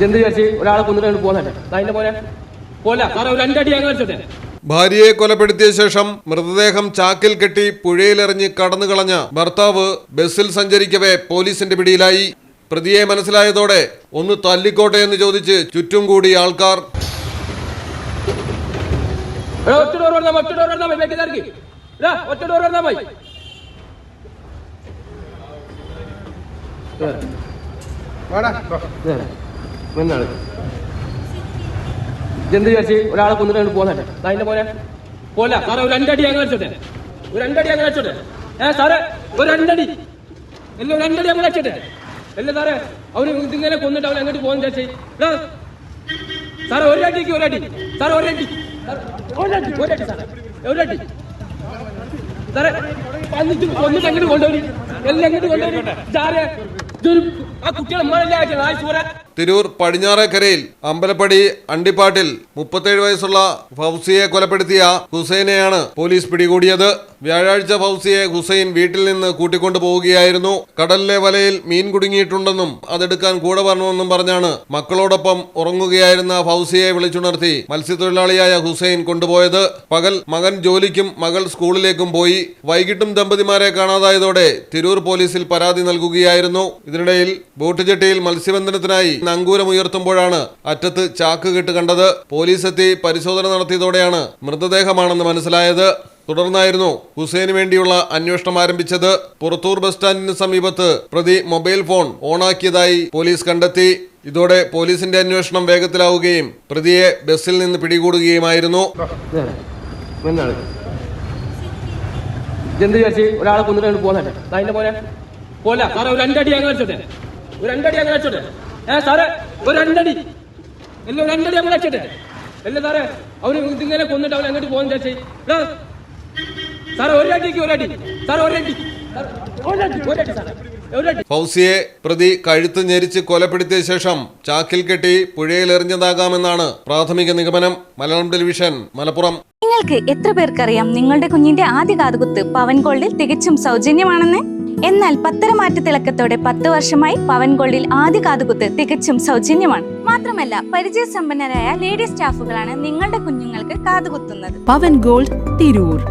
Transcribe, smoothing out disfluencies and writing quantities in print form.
എന്ത് വിചാരിച്ച് ഒരാളെ കൊന്നിട്ട് പോകുന്നല്ലേ അതിന്റെ പോലെ പോലെ സാറേ ഒരു 2 അടി ഞങ്ങൾ വെച്ചോട്ടെ. ഭാര്യയെ കൊലപ്പെടുത്തിയ ശേഷം മൃതദേഹം ചാക്കിൽ കെട്ടി പുഴയിലെറിഞ്ഞ് കടന്നു കളഞ്ഞ ഭർത്താവ് ബസ്സിൽ സഞ്ചരിക്കവേ പോലീസിന്റെ പിടിയിലായി. പ്രതിയെ മനസ്സിലായതോടെ ഒന്ന് തല്ലിക്കോട്ടെ എന്ന് ചോദിച്ച് ചുറ്റും കൂടി ആൾക്കാർ. എന്ത് വിചാരിച്ച് ഒരാളെ കൊന്നിട്ട് പോകുന്നല്ലേ അതിന്റെ പോലെ പോലെ സാറേ ഒരു 2 അടി ഞങ്ങൾ വെച്ചോട്ടെ. ഒരു 2 അടി ഞങ്ങൾ വെച്ചോട്ടെ. സാറേ ഒരു 2 അടി എല്ലാം 2 അടി ഞങ്ങൾ വെച്ചോട്ടെ. അല്ലേ സാറേ അവര് ഇതിങ്ങനെ കൊന്നിട്ട് അവൻ എങ്ങോട്ട് പോകുന്ന ചേച്ചി സാറേ ഒരു അടിക്ക് ഒരു അടി സാറേ ഒരു അടി സാറേ ഒരു അടി സാറേ കൊന്നിട്ട് എങ്ങോട്ട് കൊണ്ടുപോയി എല്ലാം എങ്ങോട്ട് കൊണ്ടുപോയി സാറേ ആ കുട്ടികളെ മഴ. തിരൂർ പടിഞ്ഞാറേക്കരയിൽ അമ്പലപ്പടി അണ്ടിപ്പാട്ടിൽ 37 വയസ്സുള്ള ഫൗസിയെ കൊലപ്പെടുത്തിയ ഹുസൈനെയാണ് പോലീസ് പിടികൂടിയത്. വ്യാഴാഴ്ച ഫൗസിയെ ഹുസൈൻ വീട്ടിൽ നിന്ന് കൂട്ടിക്കൊണ്ടു പോവുകയായിരുന്നു. കടലിലെ വലയിൽ മീൻ കുടുങ്ങിയിട്ടുണ്ടെന്നും അതെടുക്കാൻ കൂടെ വരണമെന്നും പറഞ്ഞാണ് മക്കളോടൊപ്പം ഉറങ്ങുകയായിരുന്ന ഫൗസിയെ വിളിച്ചുണർത്തി മത്സ്യത്തൊഴിലാളിയായ ഹുസൈൻ കൊണ്ടുപോയത്. പകൽ മകൻ ജോലിക്കും മകൾ സ്കൂളിലേക്കും പോയി. വൈകിട്ടും ദമ്പതിമാരെ കാണാതായതോടെ തിരൂർ പോലീസിൽ പരാതി നൽകുകയായിരുന്നു. ഇതിനിടയിൽ ബോട്ട് ജെട്ടിയിൽ മത്സ്യബന്ധനത്തിനായി നങ്കൂരമുയർത്തുമ്പോഴാണ് അറ്റത്ത് ചാക്ക് കെട്ട് കണ്ടത്. പോലീസ് എത്തി പരിശോധന നടത്തിയതോടെയാണ് മൃതദേഹമാണെന്ന് മനസ്സിലായത്. തുടർന്നായിരുന്നു ഹുസൈന് വേണ്ടിയുള്ള അന്വേഷണം ആരംഭിച്ചത്. പുറത്തൂർ ബസ് സ്റ്റാൻഡിന് സമീപത്ത് പ്രതി മൊബൈൽ ഫോൺ ഓണാക്കിയതായി പോലീസ് കണ്ടെത്തി. ഇതോടെ പോലീസിന്റെ അന്വേഷണം വേഗത്തിലാവുകയും പ്രതിയെ ബസ്സിൽ നിന്ന് പിടികൂടുകയുമായിരുന്നു. എന്ത് വിചാരിച്ച് ഒരാളെ കൊന്നിട്ട് പോകുന്നല്ലേ അതിന്റെ പോലെ പോലെ സാറേ ഒരു 2 അടി ഞങ്ങൾ വെച്ചോട്ടെ. ഒരു 2 അടി ഞങ്ങൾ വെച്ചോട്ടെ. സാറേ ഒരു 2 അടി എല്ലാം 2 അടി ഞങ്ങൾ വെച്ചോട്ടെ. അല്ലേ സാറേ അവര് ഇതിങ്ങനെ കൊന്നിട്ട് അവൻ എങ്ങോട്ട് പോകുന്ന ചേച്ചി സാറേ ഒരു അടിക്ക് ഒരു അടി സാറേ ഒരു അടി ഫൗസിയെ പ്രതി കഴുത്ത് ഞെരിച്ച് കൊലപ്പെടുത്തിയ ശേഷം ചാക്കിൽ കെട്ടി പുഴയിലെറിഞ്ഞതാകാമെന്നാണ് പ്രാഥമിക നിഗമനം. മലയാളം ടെലിവിഷൻ, മലപ്പുറം. നിങ്ങൾക്ക് എത്ര പേർക്കറിയാം നിങ്ങളുടെ കുഞ്ഞിന്റെ ആദ്യ കാതുകുത്ത് പവൻ ഗോൾഡിൽ തികച്ചും സൗജന്യമാണെന്ന്? എന്നാൽ പത്തരമാറ്റ തിളക്കത്തോടെ 10 വർഷമായി പവൻ ഗോൾഡിൽ ആദ്യ കാതുകുത്ത് തികച്ചും സൗജന്യമാണ്. മാത്രമല്ല പരിചയസമ്പന്നരായ ലേഡി സ്റ്റാഫുകളാണ് നിങ്ങളുടെ കുഞ്ഞുങ്ങൾക്ക് കാതുകുത്തുന്നത്. പവൻ ഗോൾഡ്, തിരൂർ.